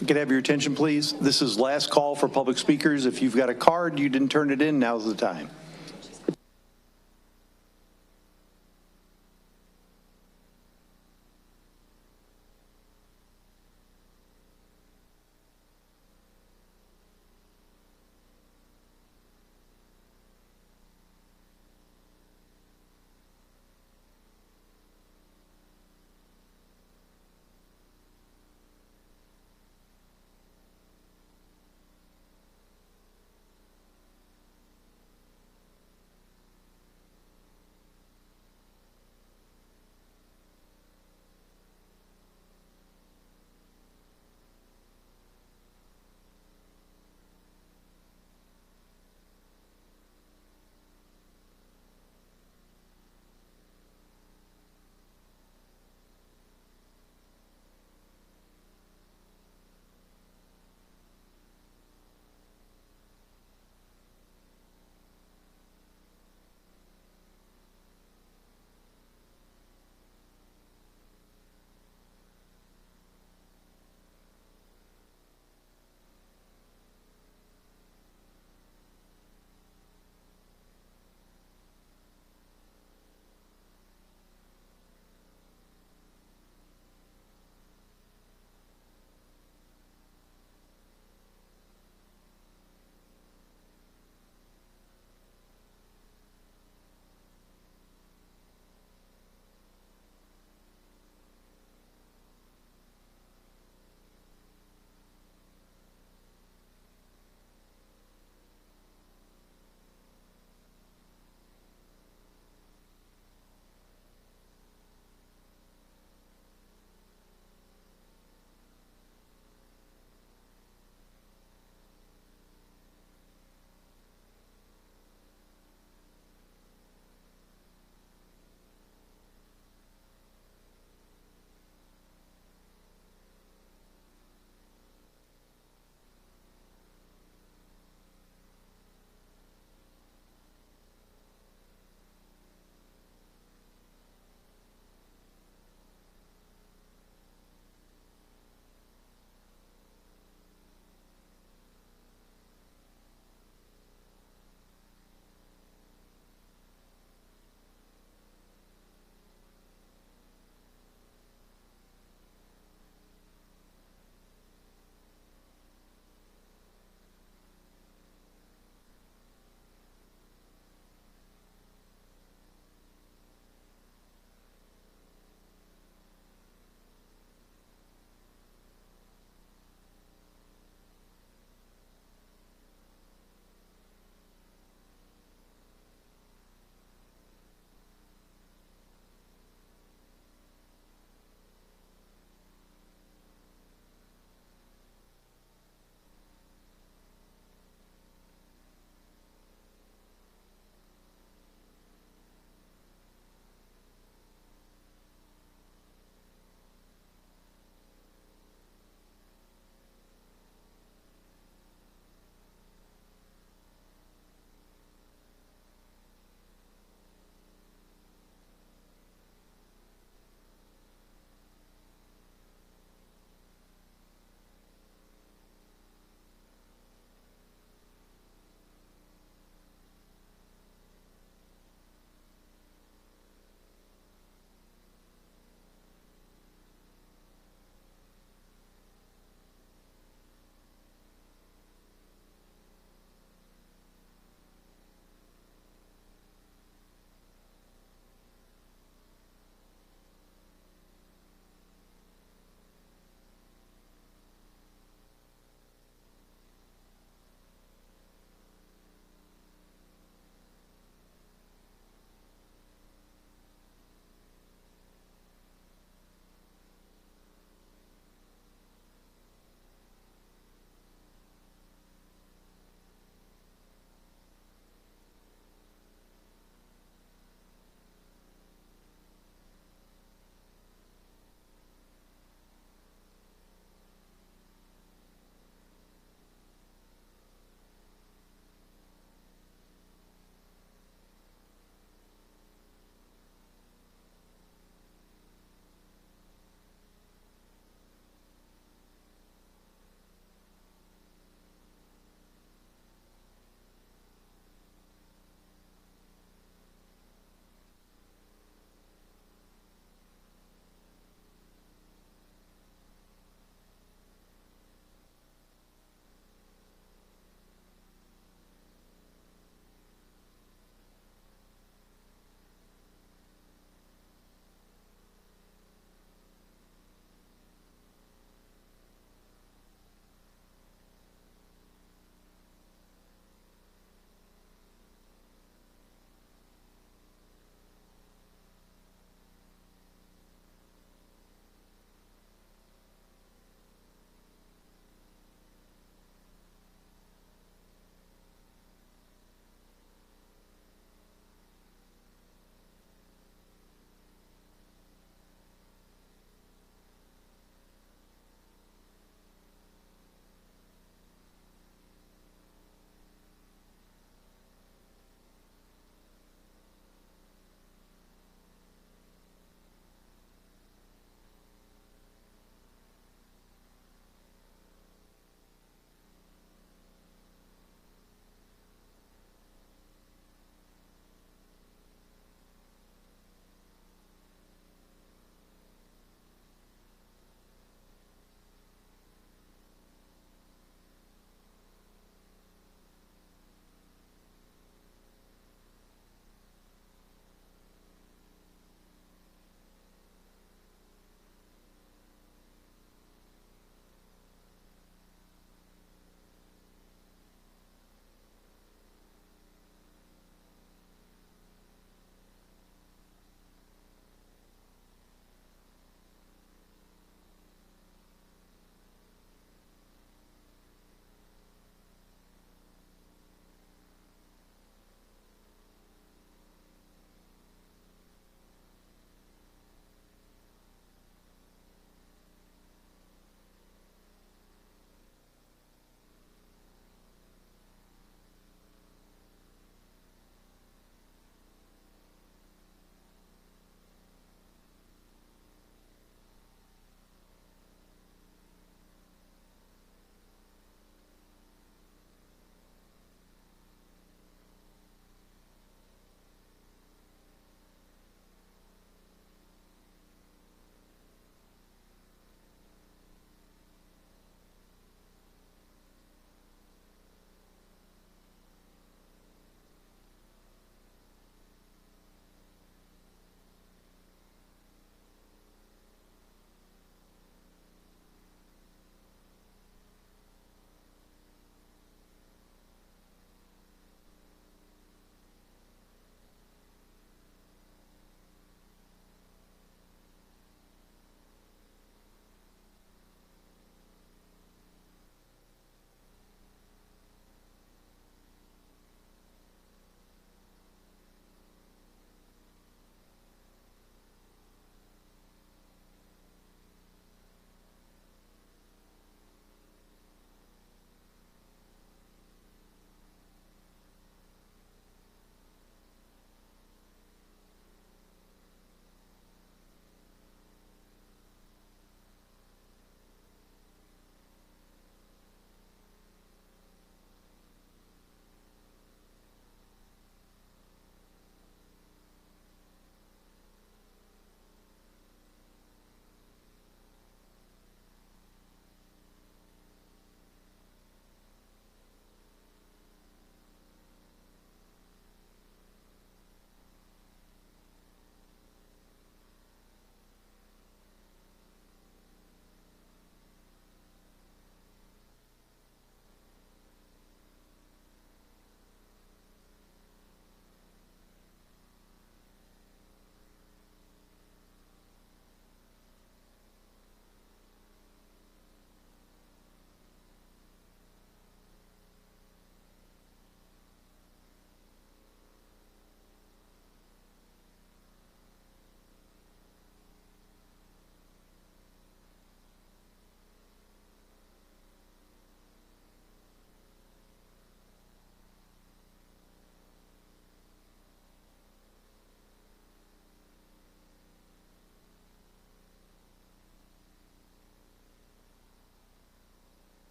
If we could have your attention, please. This is last call for public speakers. If you've got a card, you didn't turn it in, now's the time.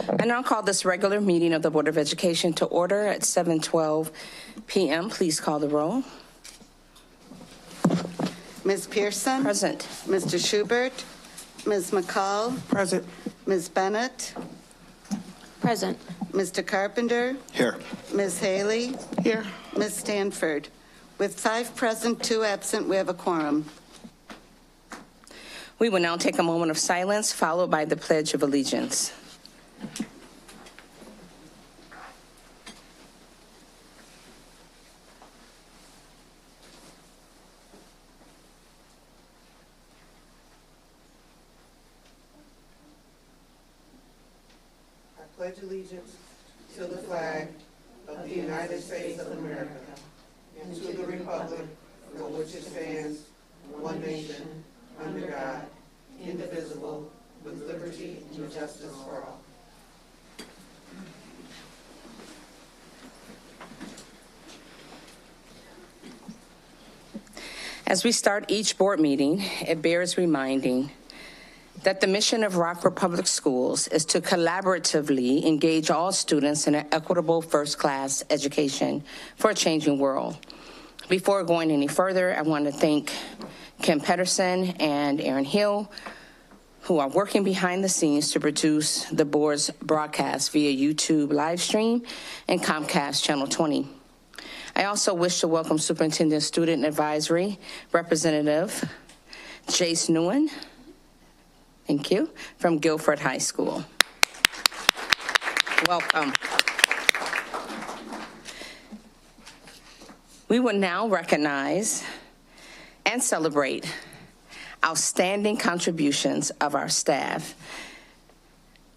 I now call this regular meeting of the Board of Education to order at 7:12 p.m. Please call the roll. Ms. Pearson? Present. Mr. Schubert? Ms. McCall? Present. Ms. Bennett? Present. Mr. Carpenter? Here. Ms. Haley? Here. Ms. Stanford? With 5 present, 2 absent, we have a quorum. We will now take a moment of silence, followed by the Pledge of Allegiance. I pledge allegiance to the flag of the United States of America and to the republic for which it stands, one nation, under God, indivisible, with liberty and justice for all. As we start each board meeting, it bears reminding that the mission of Rockford Public Schools is to collaboratively engage all students in an equitable first-class education for a changing world. Before going any further, I want to thank Kim Pedersen and Aaron Hill, who are working behind the scenes to produce the board's broadcast via YouTube live stream and Comcast Channel 20. I also wish to welcome Superintendent Student Advisory Representative Jace Nguyen, thank you, from Guilford High School. Welcome. We will now recognize and celebrate outstanding contributions of our staff.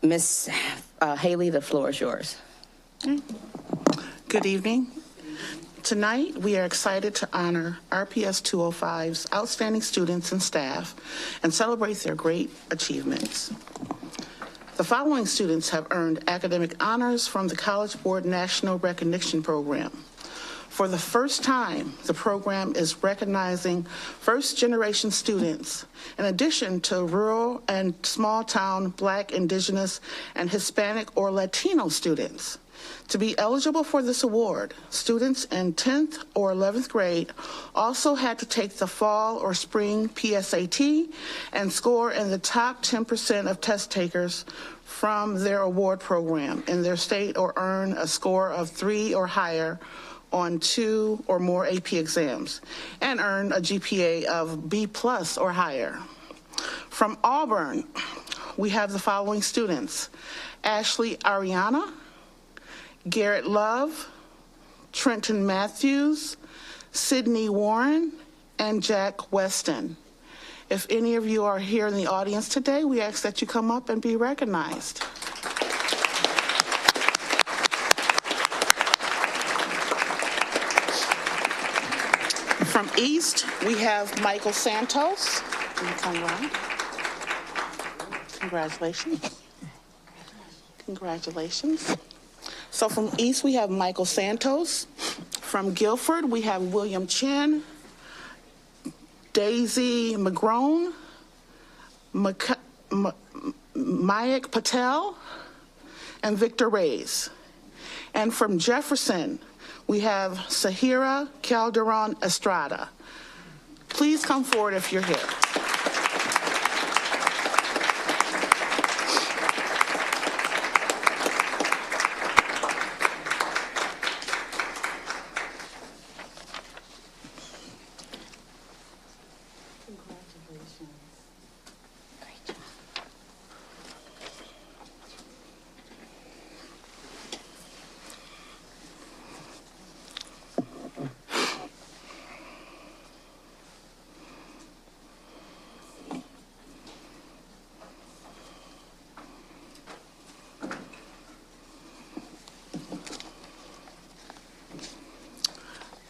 Ms. Haley, the floor is yours. Good evening. Tonight, we are excited to honor RPS 205's outstanding students and staff and celebrate their great achievements. The following students have earned academic honors from the College Board National Recognition Program. For the first time, the program is recognizing first-generation students, in addition to rural and small-town Black, Indigenous, and Hispanic or Latino students. To be eligible for this award, students in 10th or 11th grade also had to take the fall or spring PSAT and score in the top 10% of test takers from their award program in their state, or earn a score of 3 or higher on 2 or more AP exams, and earn a GPA of B+ or higher. From Auburn, we have the following students: Ashley Ariana, Garrett Love, Trenton Matthews, Sydney Warren, and Jack Weston. If any of you are here in the audience today, we ask that you come up and be recognized. From East, we have Michael Santos. Can you come around? Congratulations. Congratulations. So from East, we have Michael Santos. From Guilford, we have William Chin, Daisy McGrone, Mayak Patel, and Victor Reyes. And from Jefferson, we have Sahira Calderon Estrada. Please come forward if you're here.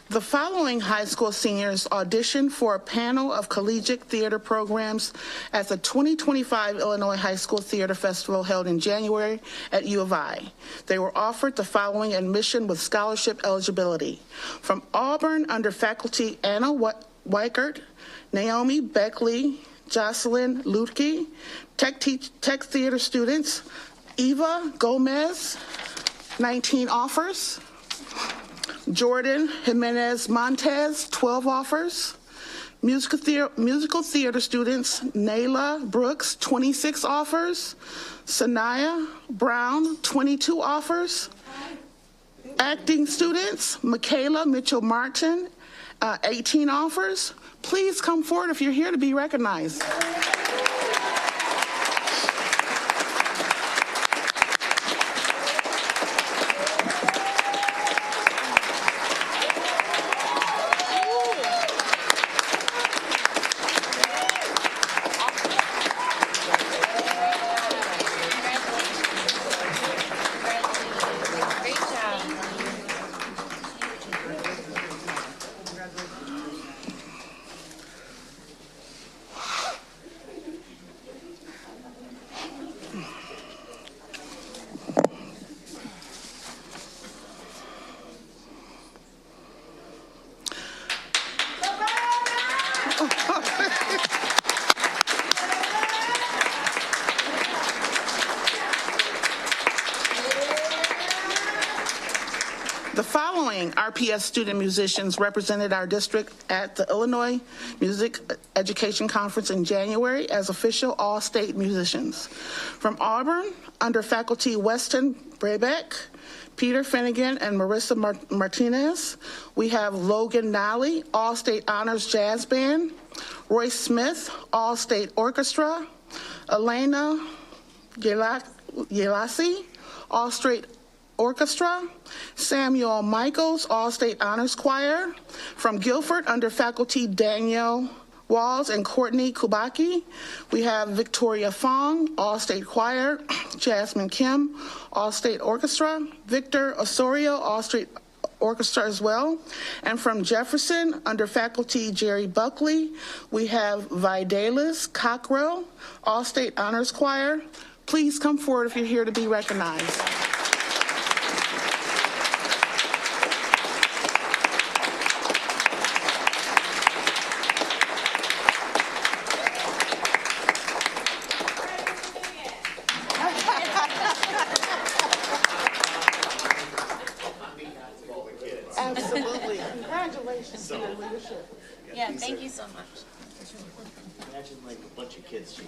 The following high school seniors auditioned for a panel of collegiate theater programs at the 2025 Illinois High School Theater Festival held in January at U of I. They were offered the following admission with scholarship eligibility: from Auburn, under faculty Anna Weichert, Naomi Beckley, Jocelyn Lutke. Tech theater students Eva Gomez, 19 offers. Jordan Jimenez Montez, 12 offers. Musical theater students, Nayla Brooks, 26 offers. Sanaya Brown, 22 offers. Acting students, Michaela Mitchell Martin, 18 offers. Please come forward if you're here to be recognized. The following RPS student musicians represented our district at the Illinois Music Education Conference in January as official all-state musicians. From Auburn, under faculty Weston Brabeck, Peter Finnegan, and Marissa Martinez, we have Logan Nally, All-State Honors Jazz Band, Roy Smith, All-State Orchestra, Elena Yelasi, All-State Orchestra, Samuel Michaels, All-State Honors Choir. From Guilford, under faculty Danielle Walls and Courtney Kubaki, we have Victoria Fong, All-State Choir, Jasmine Kim, All-State Orchestra, Victor Osorio, All-State Orchestra as well. And from Jefferson, under faculty Jerry Buckley, we have Videlis Cockrell, All-State Honors Choir. Please come forward if you're here to be recognized. Absolutely. Congratulations on your leadership. Yeah, thank you so much. Imagine like a bunch of kids.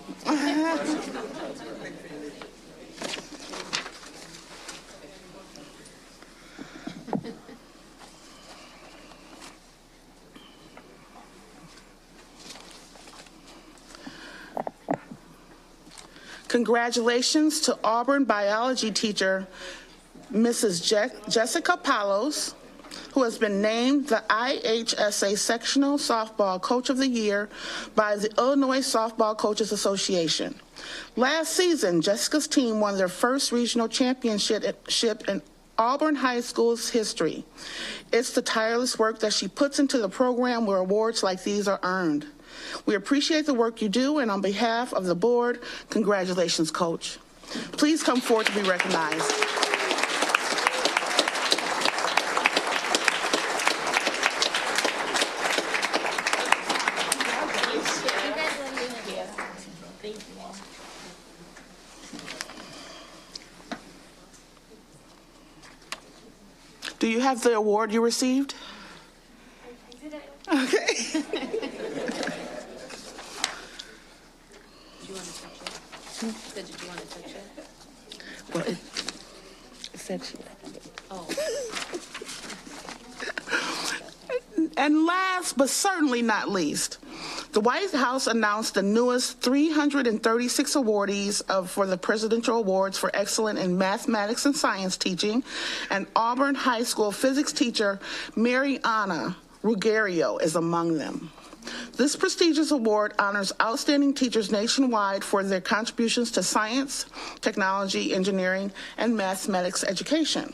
Congratulations to Auburn biology teacher, Mrs. Jessica Palos, who has been named the IHSA Sectional Softball Coach of the Year by the Illinois Softball Coaches Association. Last season, Jessica's team won their first regional championship in Auburn High School's history. It's the tireless work that she puts into the program where awards like these are earned. We appreciate the work you do, and on behalf of the board, congratulations, Coach. Please come forward to be recognized. Do you have the award you received? Okay. Do you want to touch it? Did you want to touch it? Well, it said she. Oh. And last but certainly not least, the White House announced the newest 336 awardees for the Presidential Awards for Excellence in Mathematics and Science Teaching, and Auburn High School physics teacher Mariana Ruggiero is among them. This prestigious award honors outstanding teachers nationwide for their contributions to science, technology, engineering, and mathematics education.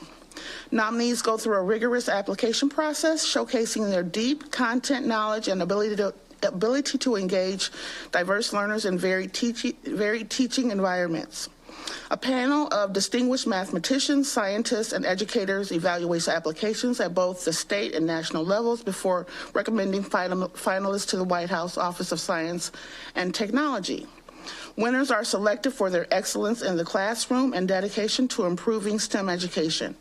Nominees go through a rigorous application process showcasing their deep content knowledge and ability to engage diverse learners in varied teaching environments. A panel of distinguished mathematicians, scientists, and educators evaluates applications at both the state and national levels before recommending finalists to the White House Office of Science and Technology. Winners are selected for their excellence in the classroom and dedication to improving STEM education.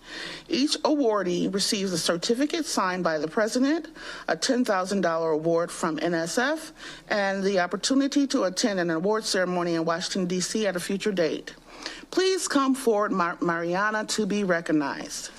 Each awardee receives a certificate signed by the president, a $10,000 award from NSF, and the opportunity to attend an award ceremony in Washington, D.C. at a future date. Please come forward, Mariana, to be recognized.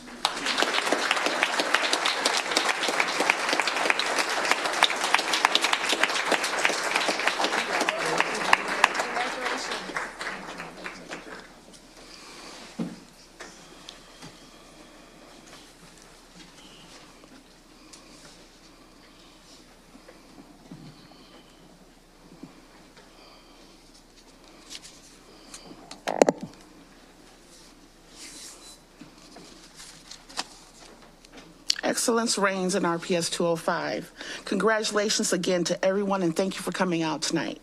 Excellence reigns in RPS 205. Congratulations again to everyone, and thank you for coming out tonight.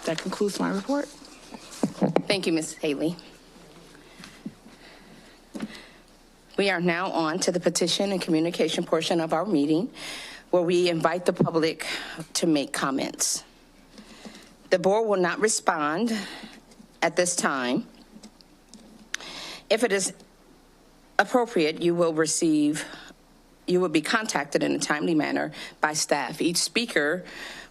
That concludes my report. Thank you, Ms. Haley. We are now on to the petition and communication portion of our meeting, where we invite the public to make comments. The board will not respond at this time. If it is appropriate, you will be contacted in a timely manner by staff. Each speaker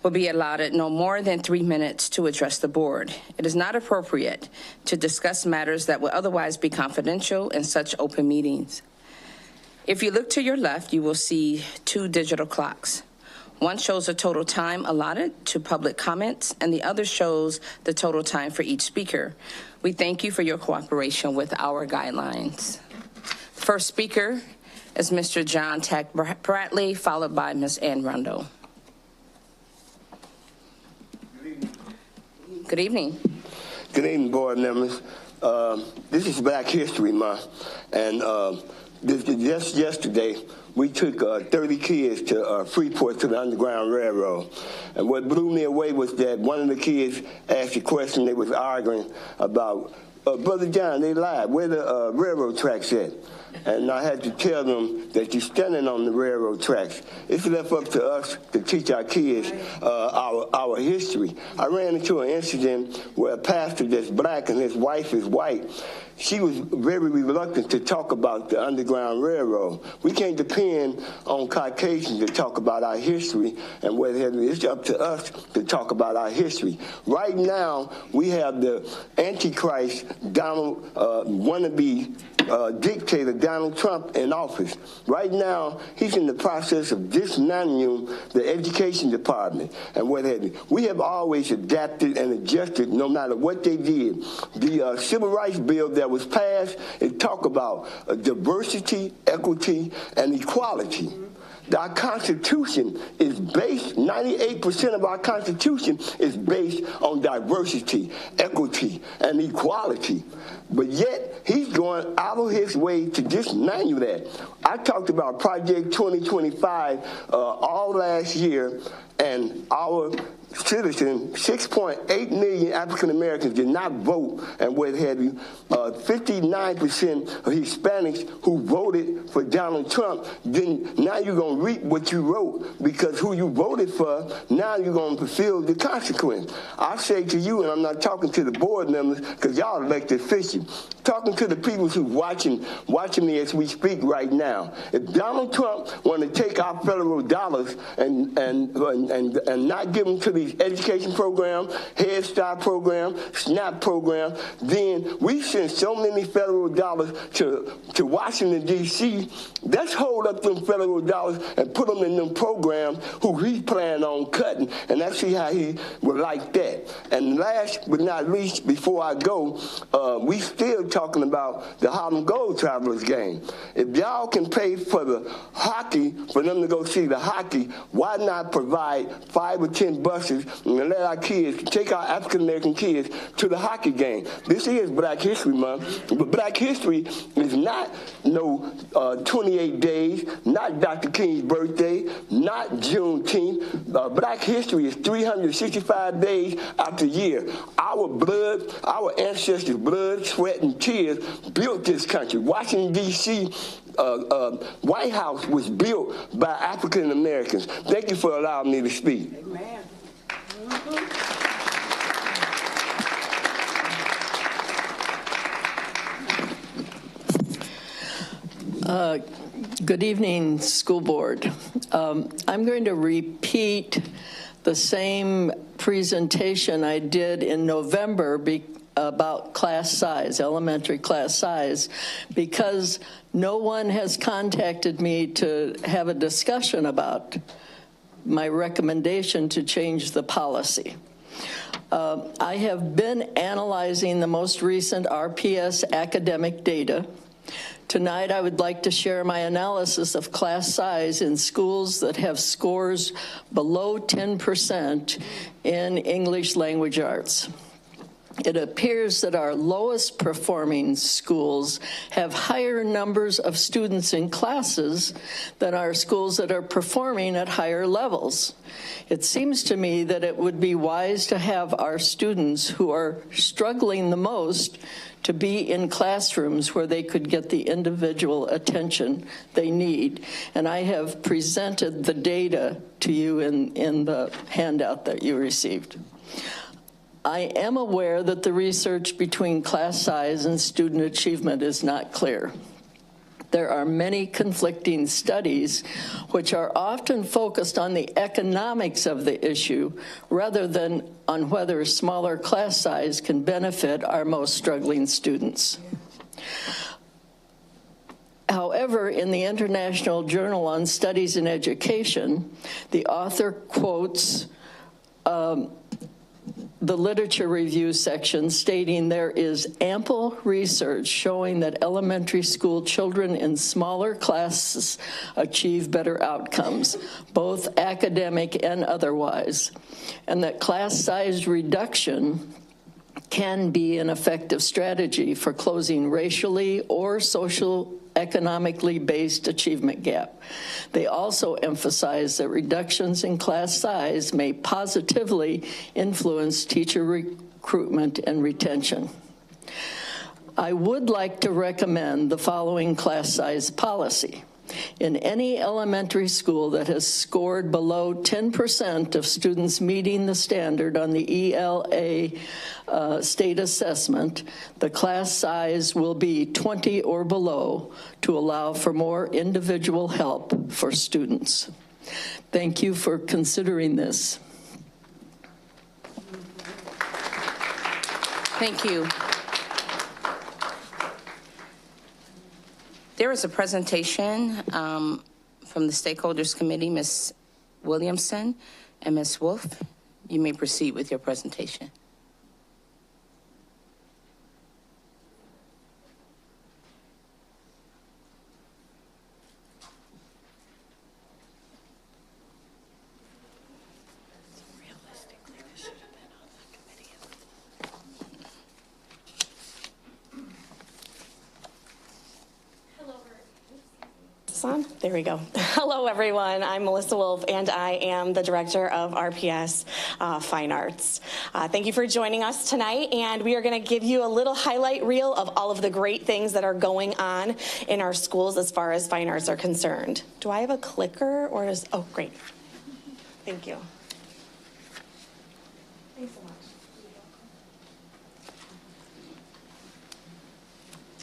will be allotted no more than 3 minutes to address the board. It is not appropriate to discuss matters that would otherwise be confidential in such open meetings. If you look to your left, you will see 2 digital clocks. One shows the total time allotted to public comments, and the other shows the total time for each speaker. We thank you for your cooperation with our guidelines. The first speaker is Mr. John Tack Bradley, followed by Ms. Ann Rondo. Good evening. Good evening, board members. This is Black History Month, and just yesterday, we took 30 kids to Freeport to the Underground Railroad. And what blew me away was that one of the kids asked a question. They was arguing about, Brother John, they lied. Where the railroad tracks at? And I had to tell them that you're standing on the railroad tracks. It's left up to us to teach our kids our history. I ran into an incident where a pastor that's black and his wife is white. She was very reluctant to talk about the Underground Railroad. We can't depend on Caucasians to talk about our history, and whether it's up to us to talk about our history. Right now, we have the Antichrist, Donald, wannabe dictator Donald Trump in office. Right now, he's in the process of dismantling the education department. And we have always adapted and adjusted no matter what they did. The Civil Rights Bill that was passed, it talked about diversity, equity, and equality. Our Constitution is based, 98% of our Constitution is based on diversity, equity, and equality. But yet, he's going out of his way to dismantle that. I talked about Project 2025 all last year, and our citizens, 6.8 million African Americans did not vote, and what have you, 59% of Hispanics who voted for Donald Trump, then now you're going to reap what you wrote, because who you voted for, now you're going to fulfill the consequence. I say to you, and I'm not talking to the board members, because y'all elected officials, talking to the people who's watching me as we speak right now. If Donald Trump want to take our federal dollars and not give them to these education programs, Head Start program, SNAP program, then we send so many federal dollars to Washington, D.C. Let's hold up them federal dollars and put them in them programs who he plan on cutting, and let's see how he would like that. And last but not least, before I go, we still talking about the Harlem Gold Travelers game. If y'all can pay for the hockey, for them to go see the hockey, why not provide 5 or 10 buses and let our kids, take our African-American kids to the hockey game? This is Black History Month, but Black History is not no 28 days, not Dr. King's birthday, not Juneteenth. Black History is 365 days out the year. Our blood, our ancestors' blood, sweat, and tears kids built this country. Washington, D.C., White House was built by African Americans. Thank you for allowing me to speak. Amen. Good evening, school board. I'm going to repeat the same presentation I did in November about class size, elementary class size, because no one has contacted me to have a discussion about my recommendation to change the policy. I have been analyzing the most recent RPS academic data. Tonight, I would like to share my analysis of class size in schools that have scores below 10% in English language arts. It appears that our lowest performing schools have higher numbers of students in classes than our schools that are performing at higher levels. It seems to me that it would be wise to have our students who are struggling the most to be in classrooms where they could get the individual attention they need. And I have presented the data to you in the handout that you received. I am aware that the research between class size and student achievement is not clear. There are many conflicting studies which are often focused on the economics of the issue rather than on whether smaller class size can benefit our most struggling students. However, in the International Journal on Studies in Education, the author quotes the literature review section stating there is ample research showing that elementary school children in smaller classes achieve better outcomes, both academic and otherwise, and that class size reduction can be an effective strategy for closing racially or economically based achievement gap. They also emphasize that reductions in class size may positively influence teacher recruitment and retention. I would like to recommend the following class size policy. In any elementary school that has scored below 10% of students meeting the standard on the ELA state assessment, the class size will be 20 or below to allow for more individual help for students. Thank you for considering this. Thank you. There is a presentation from the Stakeholders Committee, Ms. Williamson and Ms. Wolf. You may proceed with your presentation. On? There we go. Hello, everyone. I'm Melissa Wolf, and I am the director of RPS Fine Arts. Thank you for joining us tonight, and we are going to give you a little highlight reel of all of the great things that are going on in our schools as far as fine arts are concerned. Do I have a clicker, or is, oh, great. Thank you. Thanks so much.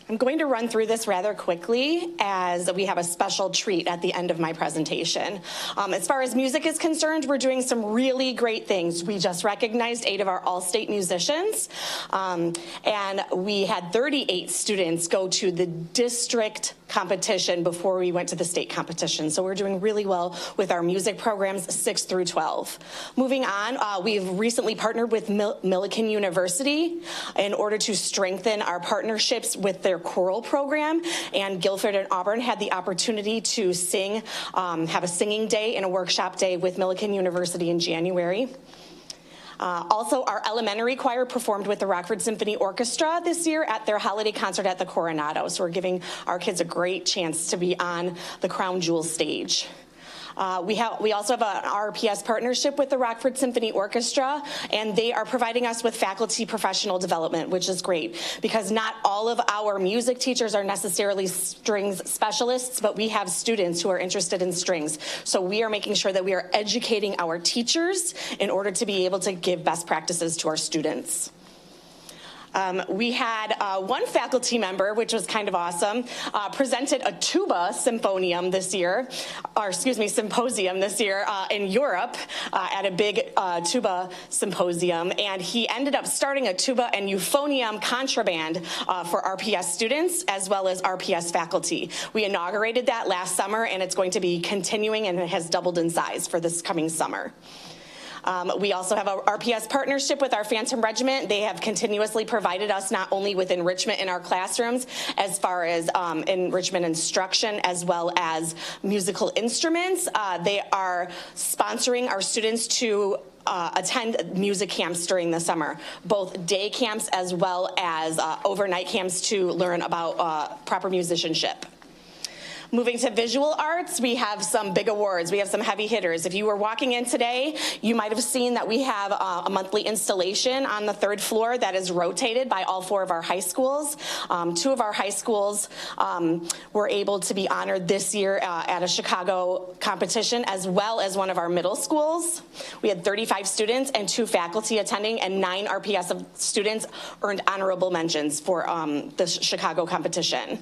I'm going to run through this rather quickly as we have a special treat at the end of my presentation. As far as music is concerned, we're doing some really great things. We just recognized 8 of our all-state musicians, and we had 38 students go to the district competition before we went to the state competition. So we're doing really well with our music programs 6 through 12. Moving on, we've recently partnered with Millikan University in order to strengthen our partnerships with their choral program, and Guilford and Auburn had the opportunity to sing, have a singing day and a workshop day with Millikan University in January. Also, our elementary choir performed with the Rockford Symphony Orchestra this year at their holiday concert at the Coronado. So we're giving our kids a great chance to be on the Crown Jewel stage. We also have an RPS partnership with the Rockford Symphony Orchestra, and they are providing us with faculty professional development, which is great because not all of our music teachers are necessarily strings specialists, but we have students who are interested in strings. So we are making sure that we are educating our teachers in order to be able to give best practices to our students. We had one faculty member, which was kind of awesome, presented a tuba symposium this year in Europe at a big tuba symposium, and he ended up starting a tuba and euphonium contraband for RPS students as well as RPS faculty. We inaugurated that last summer, and it's going to be continuing, and it has doubled in size for this coming summer. We also have a RPS partnership with our Phantom Regiment. They have continuously provided us not only with enrichment in our classrooms as far as enrichment instruction as well as musical instruments. They are sponsoring our students to attend music camps during the summer, both day camps as well as overnight camps to learn about proper musicianship. Moving to visual arts, we have some big awards. We have some heavy hitters. If you were walking in today, you might have seen that we have a monthly installation on the 3rd floor that is rotated by all 4 of our high schools. 2 of our high schools were able to be honored this year at a Chicago competition, as well as one of our middle schools. We had 35 students and 2 faculty attending, and 9 RPS students earned honorable mentions for the Chicago competition.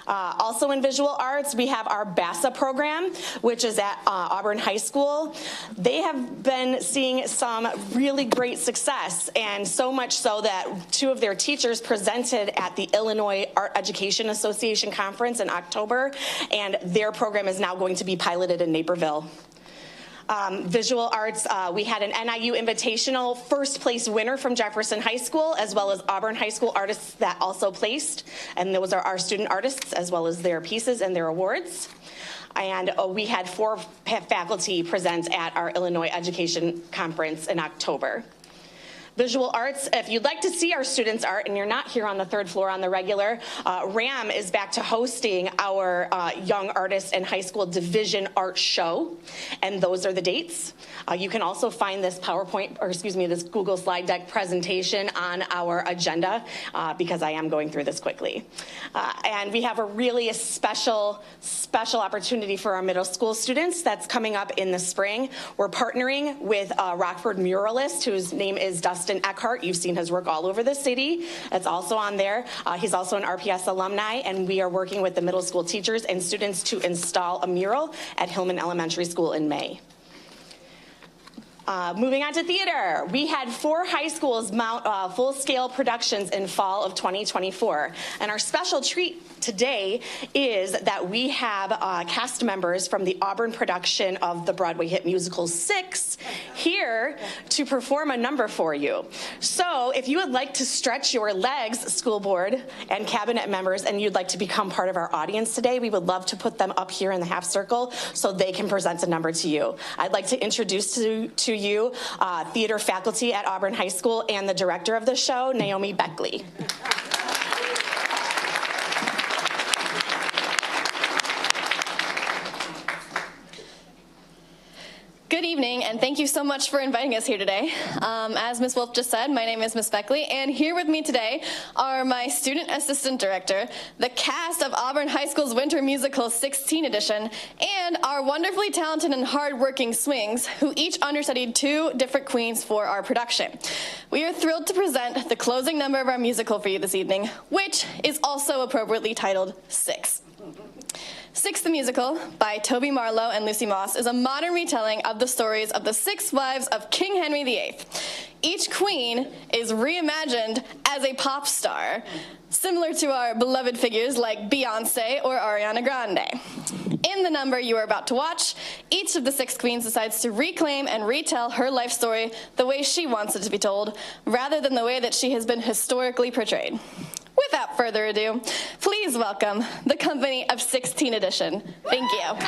Also in visual arts, we have our BASA program, which is at Auburn High School. They have been seeing some really great success, and so much so that 2 of their teachers presented at the Illinois Art Education Association conference in October, and their program is now going to be piloted in Naperville. Visual arts, we had an NIU Invitational first place winner from Jefferson High School, as well as Auburn High School artists that also placed, and those are our student artists as well as their pieces and their awards. And we had 4 faculty present at our Illinois Education Conference in October. Visual arts, if you'd like to see our students' art and you're not here on the 3rd floor on the regular, RAM is back to hosting our Young Artists and High School Division Art Show, and those are the dates. You can also find this this Google slide deck presentation on our agenda because I am going through this quickly. And we have a really special opportunity for our middle school students that's coming up in the spring. We're partnering with a Rockford muralist whose name is Dustin Eckhart. You've seen his work all over the city. It's also on there. He's also an RPS alumni, and we are working with the middle school teachers and students to install a mural at Hillman Elementary School in May. Moving on to theater, we had 4 high schools mount full-scale productions in fall of 2024, and our special treat today is that we have cast members from the Auburn production of the Broadway hit musical 6 here to perform a number for you. So if you would like to stretch your legs, school board and cabinet members, and you'd like to become part of our audience today, we would love to put them up here in the half circle so they can present a number to you. I'd like to introduce to you theater faculty at Auburn High School and the director of the show, Naomi Beckley. Good evening, and thank you so much for inviting us here today. As Ms. Wolf just said, my name is Ms. Beckley, and here with me today are my student assistant director, the cast of Auburn High School's Winter Musical 16 edition, and our wonderfully talented and hardworking swings, who each understudied 2 different queens for our production. We are thrilled to present the closing number of our musical for you this evening, which is also appropriately titled 6. 6 the Musical by Toby Marlowe and Lucy Moss is a modern retelling of the stories of the 6 wives of King Henry VIII. Each queen is reimagined as a pop star, similar to our beloved figures like Beyonce or Ariana Grande. In the number you are about to watch, each of the 6 queens decides to reclaim and retell her life story the way she wants it to be told, rather than the way that she has been historically portrayed. Without further ado, please welcome the company of 16 Edition. Thank you.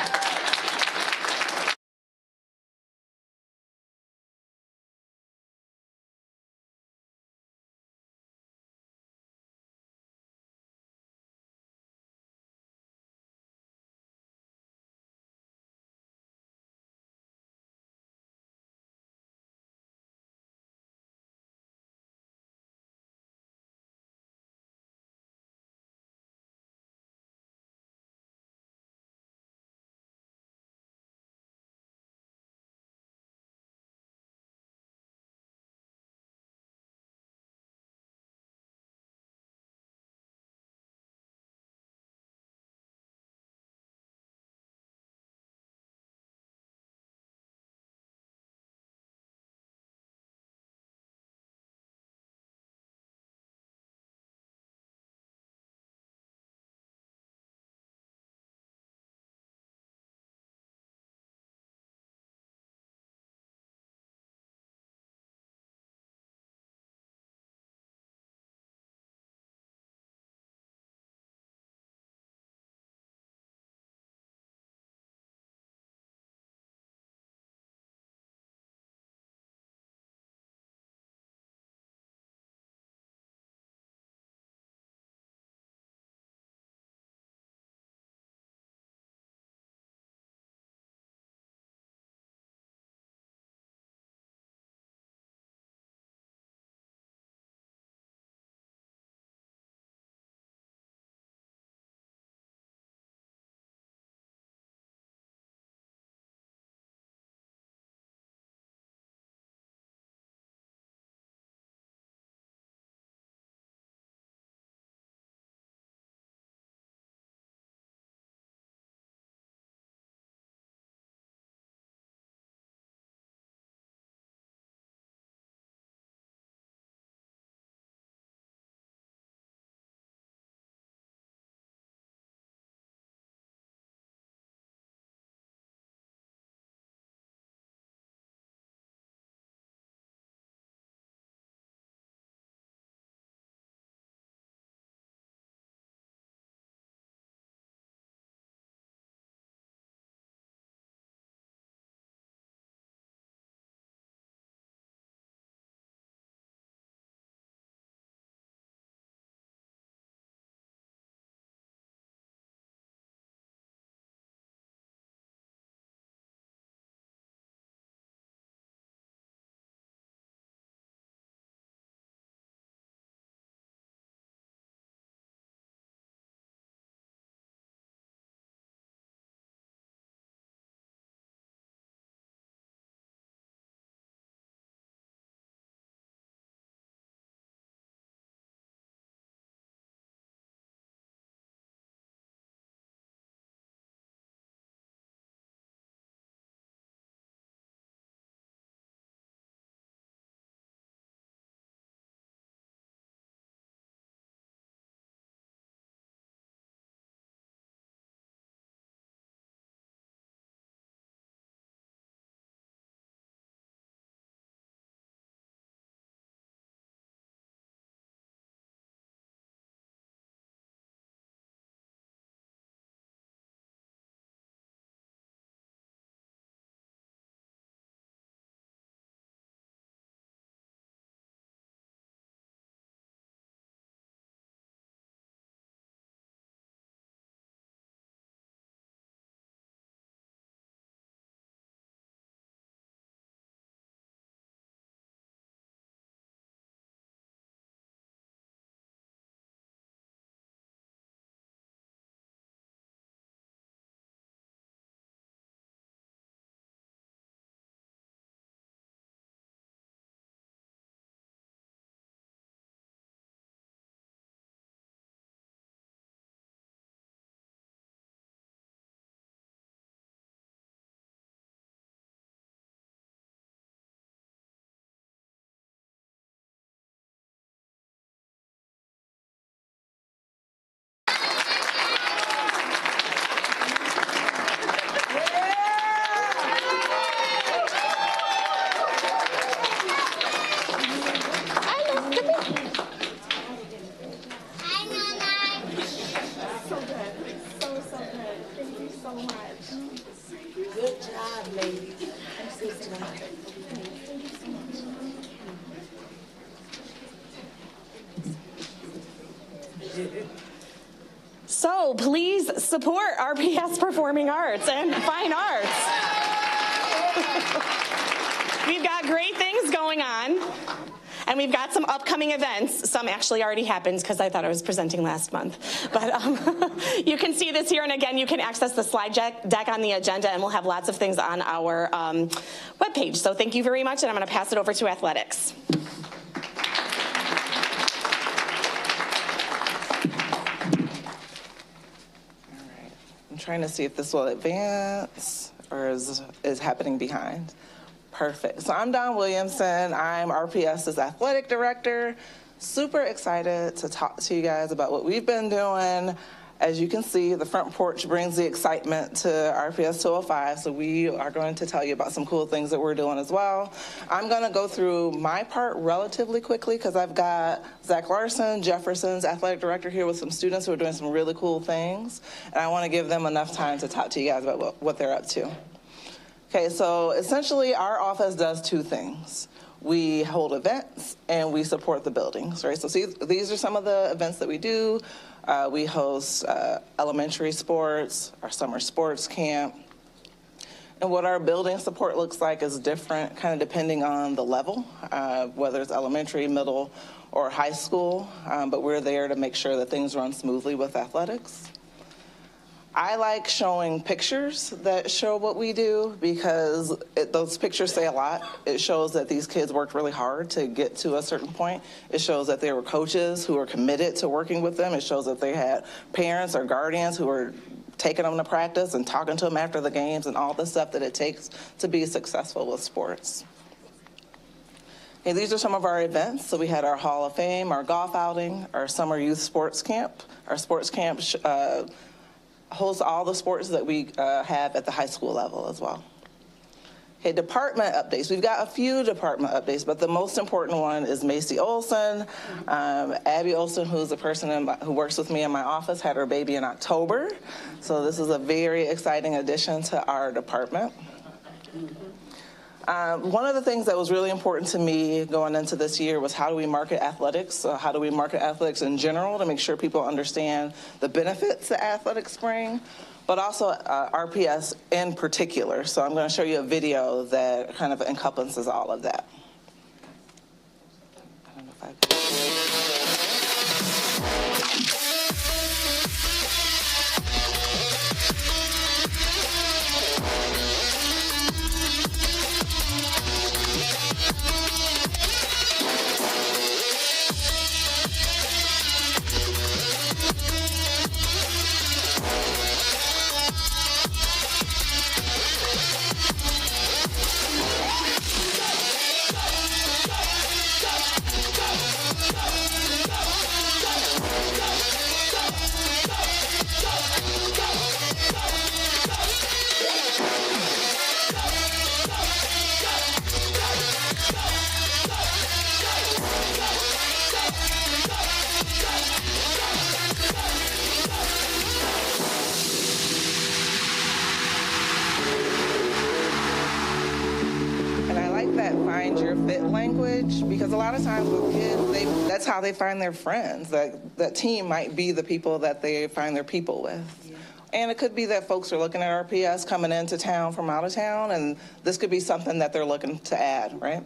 So please support RPS Performing Arts and Fine Arts. We've got great things going on, and we've got some upcoming events. Some actually already happened because I thought I was presenting last month. But you can see this here, and again, you can access the slide deck on the agenda, and we'll have lots of things on our webpage. So thank you very much, and I'm going to pass it over to athletics. I'm trying to see if this will advance or is happening behind. Perfect. So I'm Dawn Williamson. I'm RPS's athletic director. Super excited to talk to you guys about what we've been doing. As you can see, the front porch brings the excitement to RPS 205, so we are going to tell you about some cool things that we're doing as well. I'm going to go through my part relatively quickly because I've got Zach Larson, Jefferson's athletic director, here with some students who are doing some really cool things, and I want to give them enough time to talk to you guys about what they're up to. Okay, so essentially our office does two things. We hold events and we support the buildings, right? So see, these are some of the events that we do. We host elementary sports, our summer sports camp. And what our building support looks like is different, kind of depending on the level, whether it's elementary, middle, or high school. But we're there to make sure that things run smoothly with athletics. I like showing pictures that show what we do because those pictures say a lot. It shows that these kids worked really hard to get to a certain point. It shows that there were coaches who were committed to working with them. It shows that they had parents or guardians who were taking them to practice and talking to them after the games and all the stuff that it takes to be successful with sports. Okay, these are some of our events. So we had our Hall of Fame, our golf outing, our summer youth sports camp. Our sports camp hosts all the sports that we have at the high school level as well. Okay, department updates. We've got a few department updates, but the most important one is Macy Olson. Abby Olson, who's the person who works with me in my office, had her baby in October. So this is a very exciting addition to our department. One of the things that was really important to me going into this year was how do we market athletics? So how do we market athletics in general to make sure people understand the benefits that athletics bring, but also RPS in particular. So I'm going to show you a video that kind of encompasses all of that. I don't know if find your fit language, because a lot of times with kids, that's how they find their friends. That team might be the people that they find their people with. Yeah. And it could be that folks are looking at RPS coming into town from out of town, and this could be something that they're looking to add, right?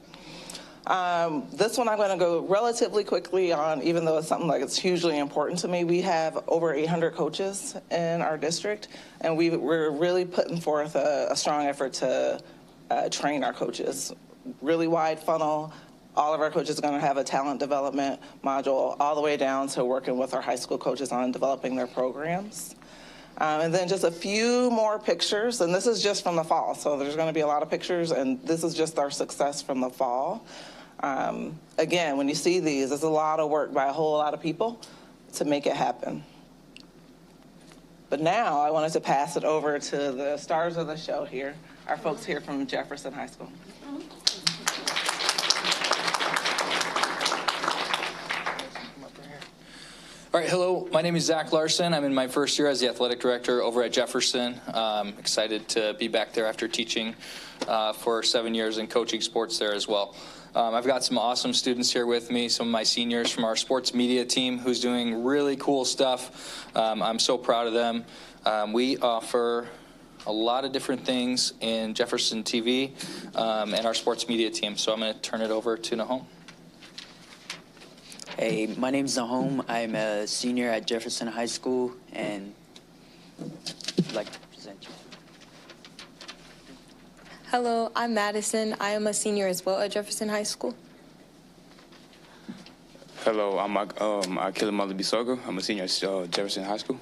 This one I'm going to go relatively quickly on, even though it's something like it's hugely important to me. We have over 800 coaches in our district, and we're really putting forth a strong effort to train our coaches. Really wide funnel. All of our coaches are going to have a talent development module all the way down to working with our high school coaches on developing their programs. And then just a few more pictures, and this is just from the fall, so there's going to be a lot of pictures, and this is just our success from the fall. Again, when you see these, it's a lot of work by a whole lot of people to make it happen. But now I wanted to pass it over to the stars of the show here, our folks here from Jefferson High School. All right, hello, my name is Zach Larson. I'm in my first year as the athletic director over at Jefferson. Excited to be back there after teaching for 7 years and coaching sports there as well. I've got some awesome students here with me, some of my seniors from our sports media team who's doing really cool stuff. I'm so proud of them. We offer a lot of different things in Jefferson TV and our sports media team, so I'm going to turn it over to Nahom. Hey, my name's Nahom. I'm a senior at Jefferson High School, and I'd like to present you. Hello, I'm Madison. I am a senior as well at Jefferson High School. Hello, I'm Akila Malabisogo. I'm a senior at Jefferson High School.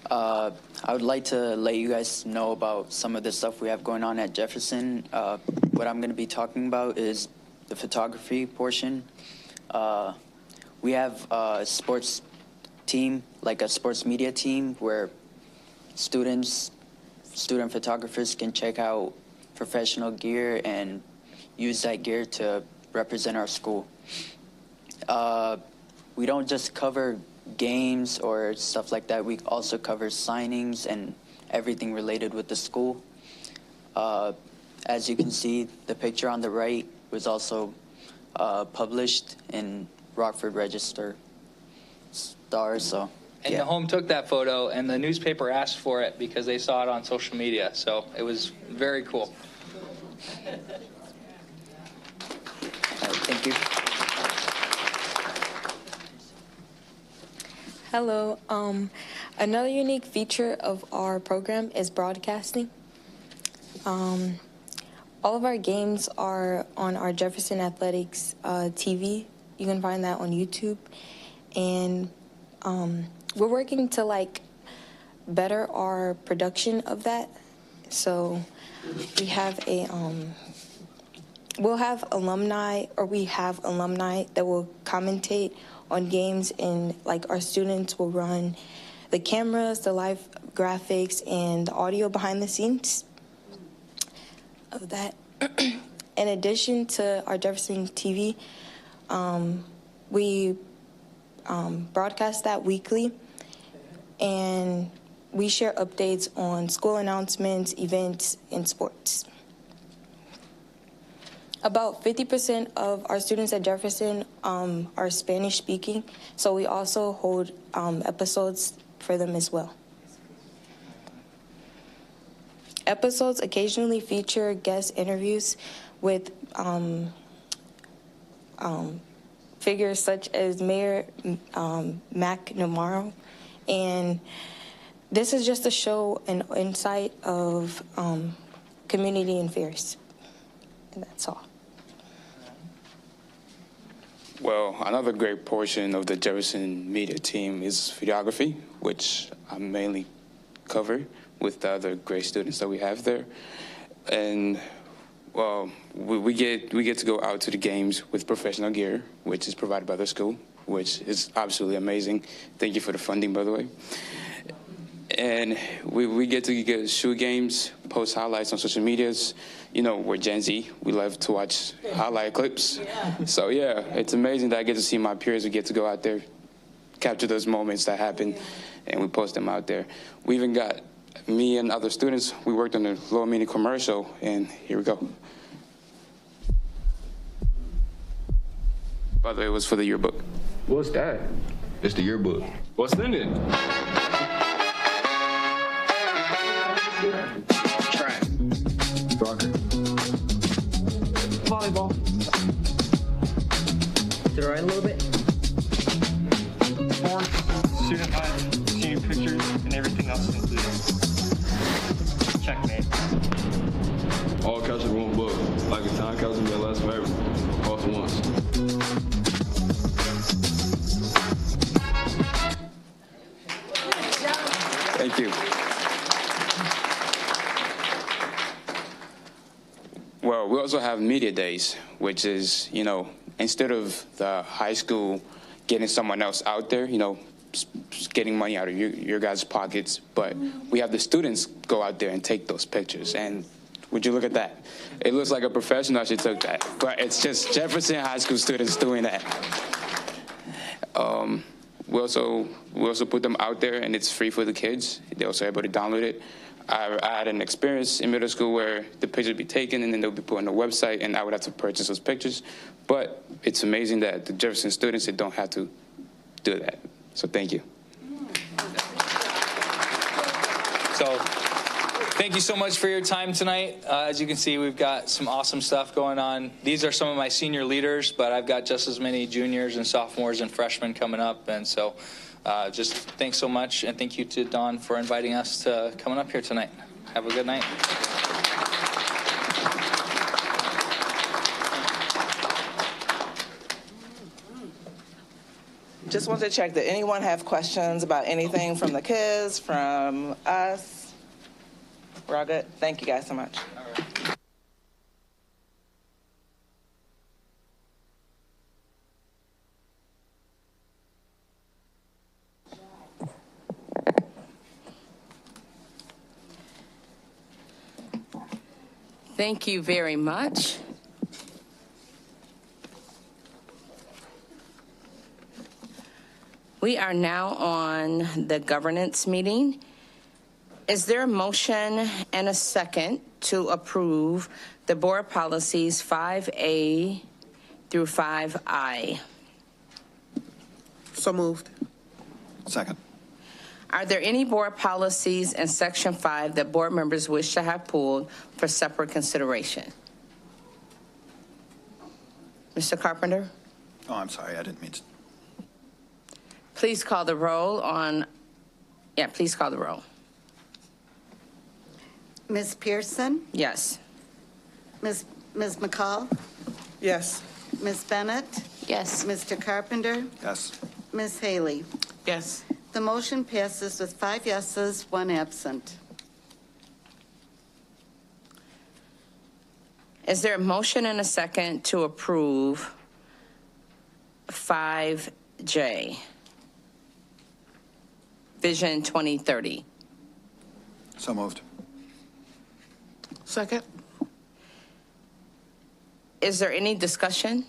I would like to let you guys know about some of the stuff we have going on at Jefferson. What I'm going to be talking about is the photography portion. We have a sports team, like a sports media team, where student photographers can check out professional gear and use that gear to represent our school. We don't just cover games or stuff like that. We also cover signings and everything related with the school. As you can see, the picture on the right was also published in Rockford Register Star. So. And the home took that photo, and the newspaper asked for it because they saw it on social media. So it was very cool. Thank you. Hello. Another unique feature of our program is broadcasting. All of our games are on our Jefferson Athletics TV. You can find that on YouTube. And we're working to better our production of that. So we have we have alumni that will commentate on games, and our students will run the cameras, the live graphics, and the audio behind the scenes of that. In addition to our Jefferson TV, we broadcast that weekly, and we share updates on school announcements, events, and sports. About 50% of our students at Jefferson are Spanish speaking, so we also hold episodes for them as well. Episodes occasionally feature guest interviews with figures such as Mayor McNamara, and this is just to show an insight of community affairs, and that's all. Well, another great portion of the Jefferson media team is videography, which I mainly cover with the other great students that we have there. And well, we get to go out to the games with professional gear, which is provided by the school, which is absolutely amazing. Thank you for the funding, by the way. And we get to shoot games, post highlights on social medias. You know, we're Gen Z. We love to watch highlight clips. Yeah. So, yeah, it's amazing that I get to see my peers. We get to go out there, capture those moments that happen, and we post them out there. We even got me and other students. We worked on a little mini commercial, and here we go. By the way, it was for the yearbook. What's that? It's the yearbook. What's in it? Track. Soccer. Volleyball. Did I write a little bit? Sports, student life, senior pictures, and everything else included. Checkmate. All captured in one book, like a time capsule that lasts forever, all for once. Thank you. Well, we also have media days, which is, you know, instead of the high school getting someone else out there, you know, getting money out of your guys' pockets, but we have the students go out there and take those pictures. And Would you look at that? It looks like a professional actually took that, but it's just Jefferson High School students doing that. We also put them out there, and it's free for the kids. They're also able to download it. I had an experience in middle school where the pictures would be taken, and then they would be put on the website, and I would have to purchase those pictures. But it's amazing that the Jefferson students, they don't have to do that. So thank you. So thank you so much for your time tonight. As you can see, we've got some awesome stuff going on. These are some of my senior leaders, but I've got just as many juniors and sophomores and freshmen coming up. And so just thanks so much, and thank you to Dawn for inviting us to coming up here tonight. Have a good night. Just want to check, did anyone have questions about anything from the kids, from us? We're all good? Thank you guys so much. Thank you very much. We are now on the governance meeting. Is there a motion and a second to approve the board policies 5A through 5I? So moved. Second. Are there any board policies in Section 5 that board members wish to have pulled for separate consideration? Mr. Carpenter? Oh, I'm sorry, I didn't mean to. Please call the roll on, please call the roll. Ms. Pearson? Yes. Ms. McCall? Yes. Ms. Bennett? Yes. Mr. Carpenter? Yes. Ms. Haley? Yes. The motion passes with 5 yeses, 1 absent. Is there a motion and a second to approve 5J? Vision 2030. So moved. Second. Is there any discussion?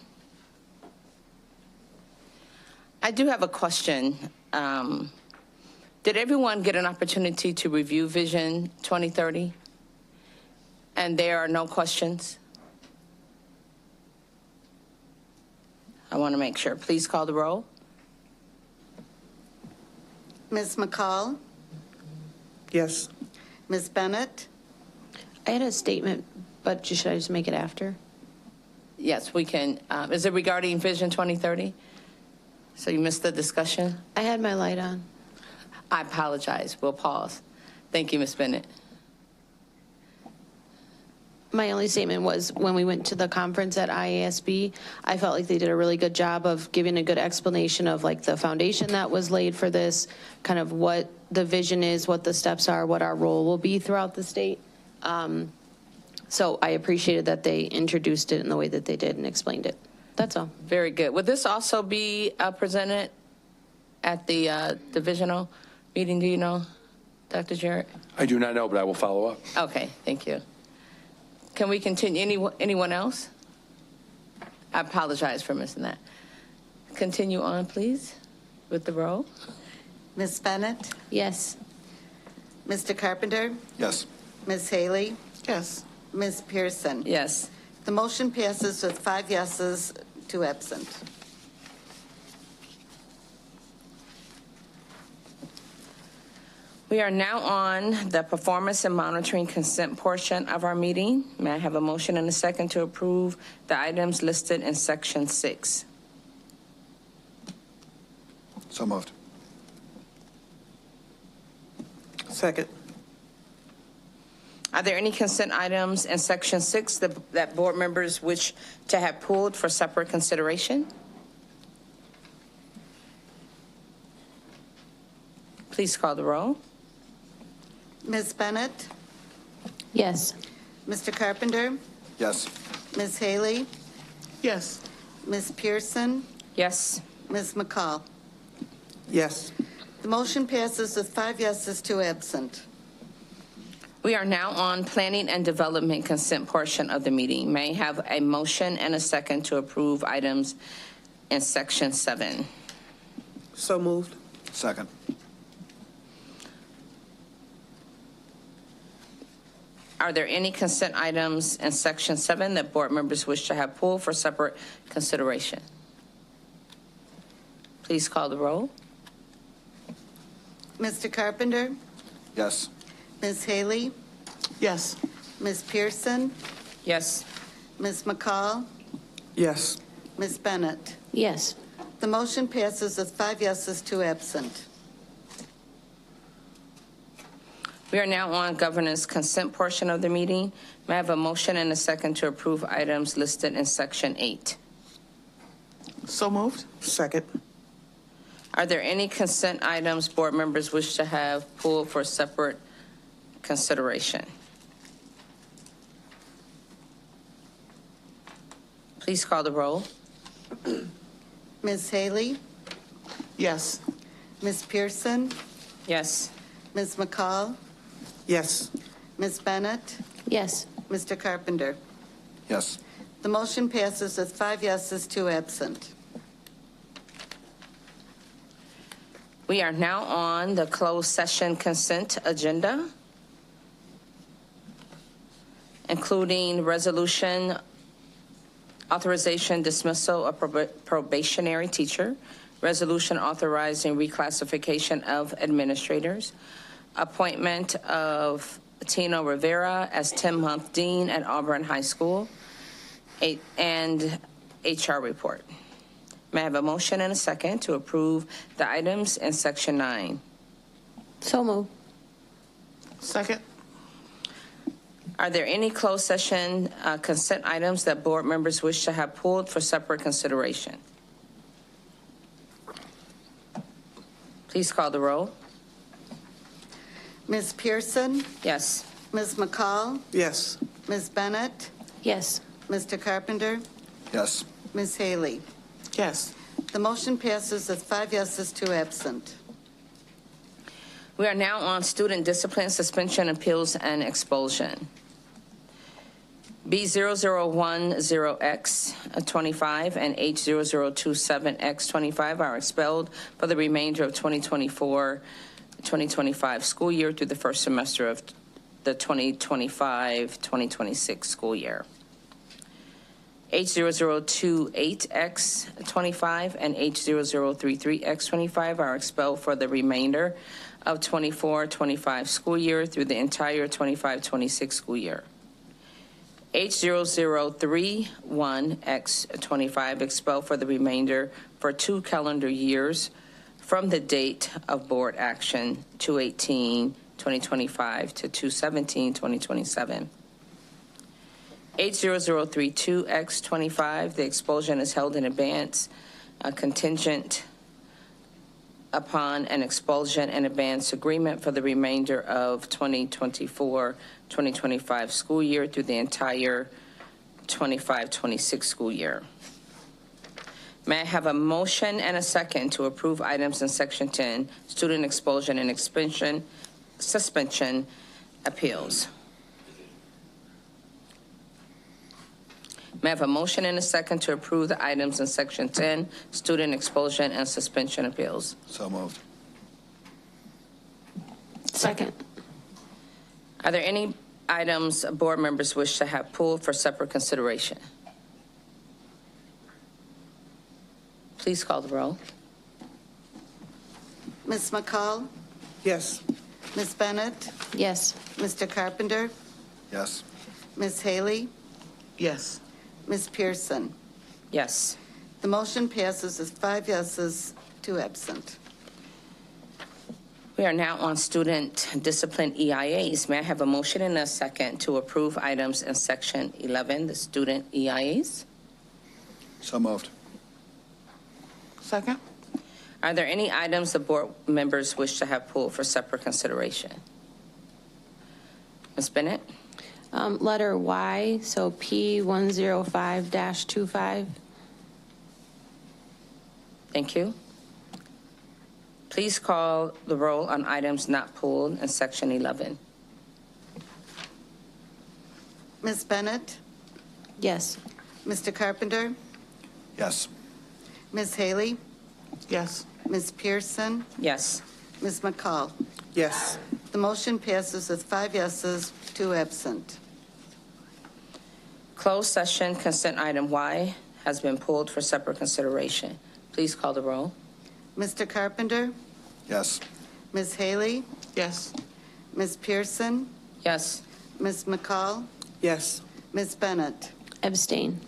I do have a question. Did everyone get an opportunity to review Vision 2030? And there are no questions? I want to make sure. Please call the roll. Ms. McCall? Yes. Ms. Bennett? I had a statement, but should I just make it after? Yes, we can. Is it regarding Vision 2030? So you missed the discussion? I had my light on. I apologize. We'll pause. Thank you, Ms. Bennett. My only statement was when we went to the conference at IASB, I felt like they did a really good job of giving a good explanation of like the foundation that was laid for this, kind of what the vision is, what the steps are, what our role will be throughout the state. So I appreciated that they introduced it in the way that they did and explained it. That's all. Very good. Would this also be presented at the divisional meeting? Do you know, Dr. Jarrett? I do not know, but I will follow up. Okay, thank you. Can we continue? Anyone else? I apologize for missing that. Continue on, please, with the roll. Ms. Bennett? Yes. Mr. Carpenter? Yes. Ms. Haley? Yes. Ms. Pearson? Yes. The motion passes with 5 yeses, 2 absent. We are now on the performance and monitoring consent portion of our meeting. May I have a motion and a second to approve the items listed in Section 6? So moved. Second. Are there any consent items in Section 6 that board members wish to have pulled for separate consideration? Please call the roll. Ms. Bennett? Yes. Mr. Carpenter? Yes. Ms. Haley? Yes. Ms. Pearson? Yes. Ms. McCall? Yes. The motion passes with 5 yeses, 2 absent. We are now on planning and development consent portion of the meeting. May I have a motion and a second to approve items in section 7? So moved. Second. Are there any consent items in section 7 that board members wish to have pulled for separate consideration? Please call the roll. Mr. Carpenter? Yes. Ms. Haley? Yes. Ms. Pearson? Yes. Ms. McCall? Yes. Ms. Bennett? Yes. The motion passes with 5 yeses, 2 absent. We are now on governance consent portion of the meeting. May I have a motion and a second to approve items listed in section 8? So moved. Second. Are there any consent items board members wish to have pulled for separate consideration? Please call the roll. Ms. Haley? Yes. Ms. Pearson? Yes. Ms. McCall? Yes. Ms. Bennett? Yes. Mr. Carpenter? Yes. The motion passes with 5 yeses, 2 absent. We are now on the closed session consent agenda, including resolution authorization dismissal of probationary teacher, resolution authorizing reclassification of administrators, appointment of Tino Rivera as 10-month dean at Auburn High School, and HR report. May I have a motion and a second to approve the items in section 9? So moved. Second. Are there any closed session consent items that board members wish to have pulled for separate consideration? Please call the roll. Ms. Pearson? Yes. Ms. McCall? Yes. Ms. Bennett? Yes. Mr. Carpenter? Yes. Ms. Haley? Yes. The motion passes with 5 yeses, 2 absent. We are now on student discipline, suspension, appeals, and expulsion. B0010X25 and H0027X25 are expelled for the remainder of 2024-2025 school year through the first semester of the 2025-2026 school year. H0028X25 and H0033X25 are expelled for the remainder of 24-25 school year through the entire 25-26 school year. H0031X25 expelled for the remainder for 2 calendar years from the date of board action 2/18/2025 to 2/17/2027. H0032X25, the expulsion is held in advance, contingent upon an expulsion and advance agreement for the remainder of 2024-2025 school year through the entire 25-26 school year. May I have a motion and a second to approve items in section 10, student expulsion and suspension appeals? May I have a motion and a second to approve the items in section 10, student expulsion and suspension appeals? So moved. Second. Are there any items board members wish to have pulled for separate consideration? Please call the roll. Ms. McCall? Yes. Ms. Bennett? Yes. Mr. Carpenter? Yes. Ms. Haley? Yes. Ms. Pearson? Yes. The motion passes with 5 yeses, 2 absent. We are now on student discipline EIAs. May I have a motion and a second to approve items in section 11, the student EIAs? So moved. Second. Are there any items the board members wish to have pulled for separate consideration? Ms. Bennett? Letter Y, so P105-25. Thank you. Please call the roll on items not pulled in section 11. Ms. Bennett? Yes. Mr. Carpenter? Yes. Ms. Haley? Yes. Ms. Pearson? Yes. Ms. McCall? Yes. The motion passes with 5 yeses, 2 absent. Closed session consent item Y has been pulled for separate consideration. Please call the roll. Mr. Carpenter? Yes. Ms. Haley? Yes. Ms. Pearson? Yes. Ms. McCall? Yes. Ms. Bennett? Abstain.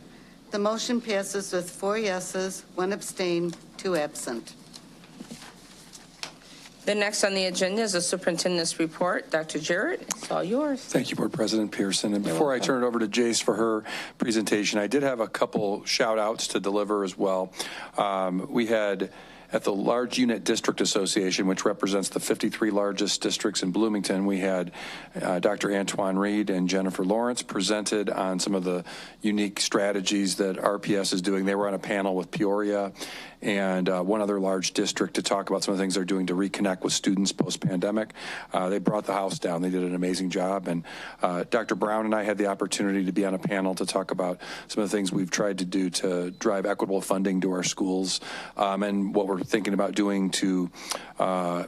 The motion passes with 4 yeses, 1 abstain, 2 absent. The next on the agenda is the superintendent's report. Dr. Jarrett, it's all yours. Thank you, Board President Pearson. And before I turn it over to Jace for her presentation, I did have a couple shout outs to deliver as well. We had at the Large Unit District Association, which represents the 53 largest districts in Bloomington, we had Dr. Antoine Reed and Jennifer Lawrence presented on some of the unique strategies that RPS is doing. They were on a panel with Peoria and one other large district to talk about some of the things they're doing to reconnect with students post-pandemic. They brought the house down. They did an amazing job. And Dr. Brown and I had the opportunity to be on a panel to talk about some of the things we've tried to do to drive equitable funding to our schools and what we're thinking about doing to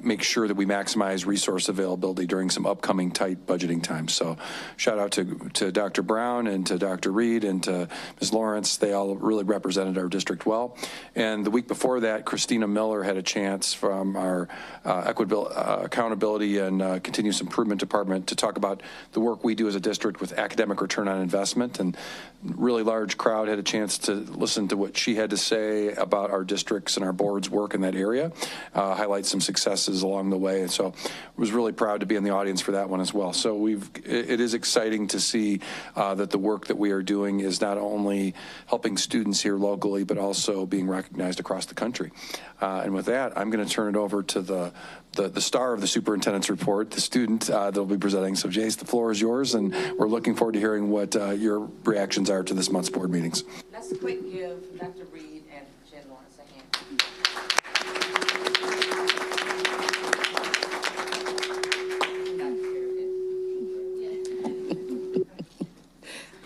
make sure that we maximize resource availability during some upcoming tight budgeting times. So shout out to Dr. Brown and to Dr. Reed and to Ms. Lawrence. They all really represented our district well. And the week before that, Christina Miller had a chance from our accountability and continuous improvement department to talk about the work we do as a district with academic return on investment. And really large crowd had a chance to listen to what she had to say about our districts and our board's work in that area, highlight some successes along the way. And so I was really proud to be in the audience for that one as well. So it is exciting to see that the work that we are doing is not only helping students here locally, but also being recognized across the country. And with that, I'm going to turn it over to the star of the superintendent's report, the student that will be presenting. So Jace, the floor is yours, and we're looking forward to hearing what your reactions are to this month's board meetings. Let's quick give Dr. Reed and Jen Lawrence a hand.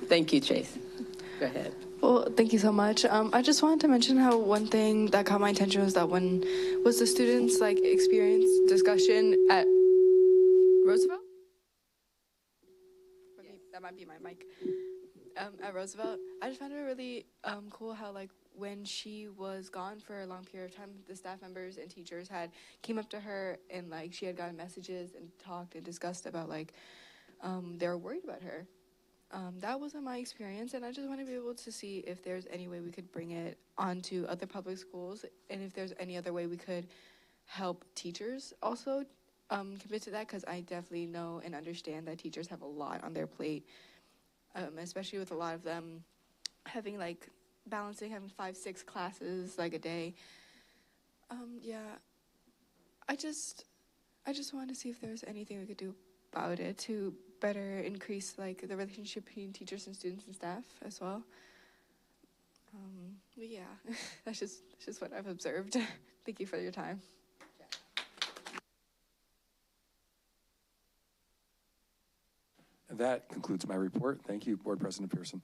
Thank you, Chase. Go ahead. Well, thank you so much. I just wanted to mention how one thing that caught my attention was the students' experience discussion at Roosevelt. That might be my mic. At Roosevelt, I just found it really cool how when she was gone for a long period of time, the staff members and teachers came up to her and she had gotten messages and talked and discussed about they were worried about her. That wasn't my experience, and I just want to be able to see if there's any way we could bring it onto other public schools, and if there's any other way we could help teachers also commit to that, because I definitely know and understand that teachers have a lot on their plate, especially with a lot of them having balancing, having 5-6 classes a day. Yeah, I just wanted to see if there's anything we could do about it to better increase the relationship between teachers and students and staff as well. But yeah, that's just what I've observed. Thank you for your time. And that concludes my report. Thank you, Board President Pearson.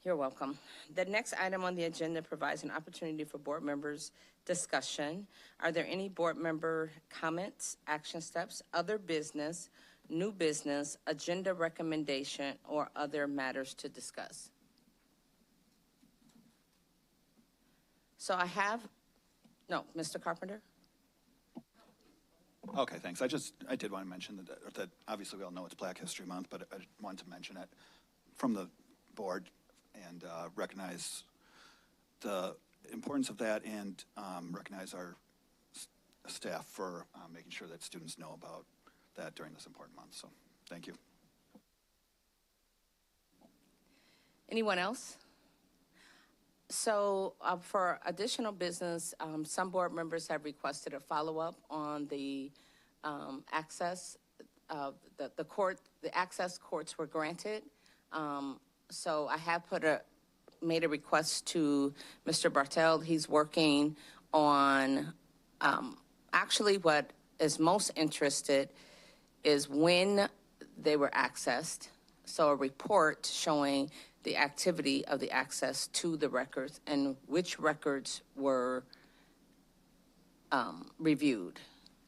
You're welcome. The next item on the agenda provides an opportunity for board members' discussion. Are there any board member comments, action steps, other business, new business, agenda recommendation, or other matters to discuss? So Mr. Carpenter? Okay, thanks. I did want to mention that obviously we all know it's Black History Month, but I wanted to mention it from the board and recognize the importance of that and recognize our staff for making sure that students know about that during this important month. So thank you. Anyone else? So for additional business, some board members have requested a follow-up on the access. The access courts were granted. So I have made a request to Mr. Bartel. He's working on, actually what is most interested is when they were accessed. So a report showing the activity of the access to the records and which records were reviewed,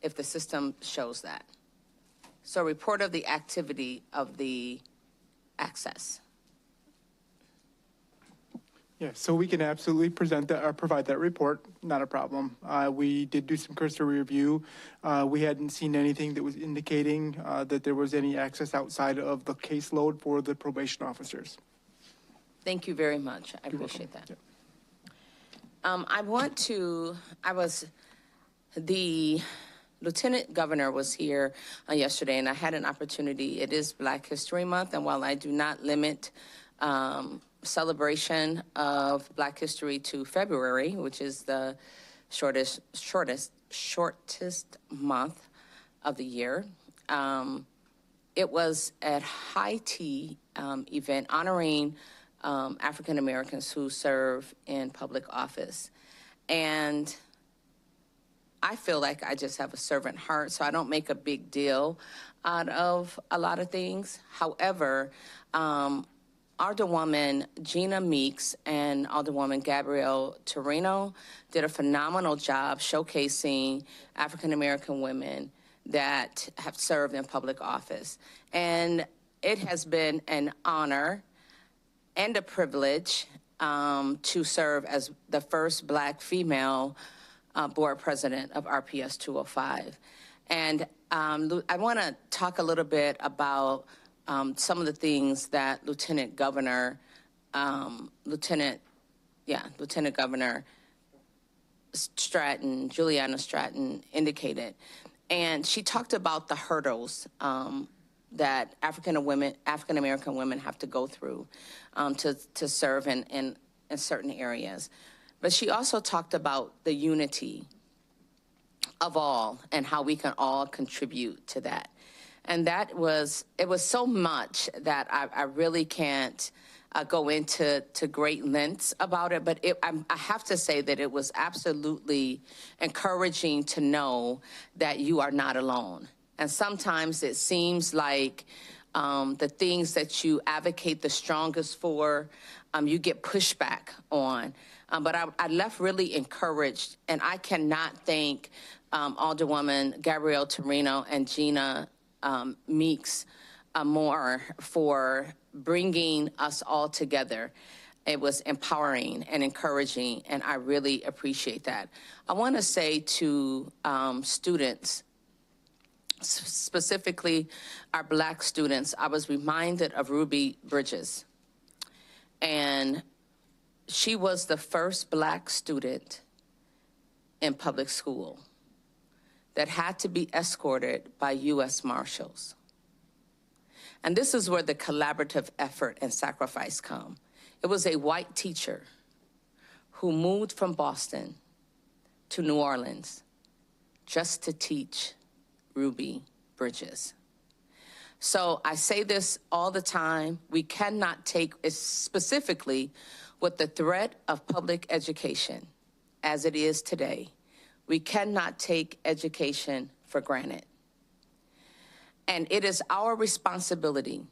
if the system shows that. So a report of the activity of the access. Yeah, so we can absolutely present that or provide that report, not a problem. We did do some cursory review. We hadn't seen anything that was indicating that there was any access outside of the caseload for the probation officers. Thank you very much. I appreciate that. The Lieutenant Governor was here yesterday, and I had an opportunity. It is Black History Month, and while I do not limit celebration of Black History to February, which is the shortest month of the year, it was at high tea event honoring African Americans who serve in public office. And I feel like I just have a servant heart, so I don't make a big deal out of a lot of things. However, Alderwoman Gina Meeks and Alderwoman Gabrielle Torino did a phenomenal job showcasing African American women that have served in public office. And it has been an honor and a privilege to serve as the first Black female board president of RPS 205. And I want to talk a little bit about some of the things that Lieutenant Governor Stratton, Juliana Stratton, indicated. And she talked about the hurdles that African American women have to go through to serve in certain areas. But she also talked about the unity of all and how we can all contribute to that. And it was so much that I really can't go into great lengths about it, but I have to say that it was absolutely encouraging to know that you are not alone. And sometimes it seems like the things that you advocate the strongest for, you get pushback on. But I left really encouraged, and I cannot thank Alderwoman Gabrielle Torino and Gina Meeks more for bringing us all together. It was empowering and encouraging, and I really appreciate that. I want to say to students, specifically our Black students, I was reminded of Ruby Bridges. And she was the first Black student in public school that had to be escorted by U.S. Marshals. And this is where the collaborative effort and sacrifice come. It was a white teacher who moved from Boston to New Orleans just to teach Ruby Bridges. So I say this all the time. We cannot take, specifically with the threat of public education as it is today, we cannot take education for granted. And it is our responsibility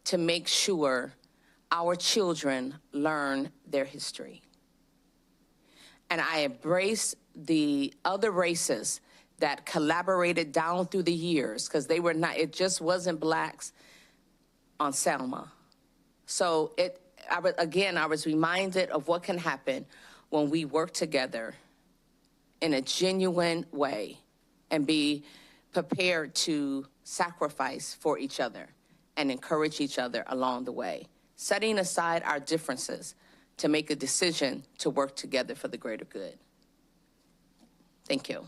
to make sure our children learn their history. And I embrace the other races that collaborated down through the years, because they were not, it just wasn't Blacks on Selma. So I was reminded of what can happen when we work together in a genuine way and be prepared to sacrifice for each other and encourage each other along the way, setting aside our differences to make a decision to work together for the greater good. Thank you.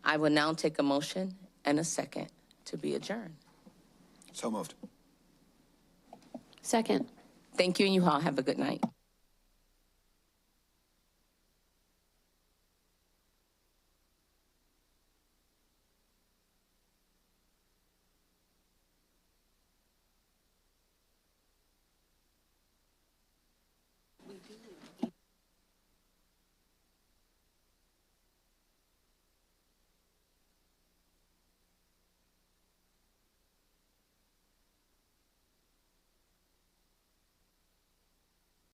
I will now take a motion and a second to be adjourned. So moved. Second. Thank you, and you all have a good night.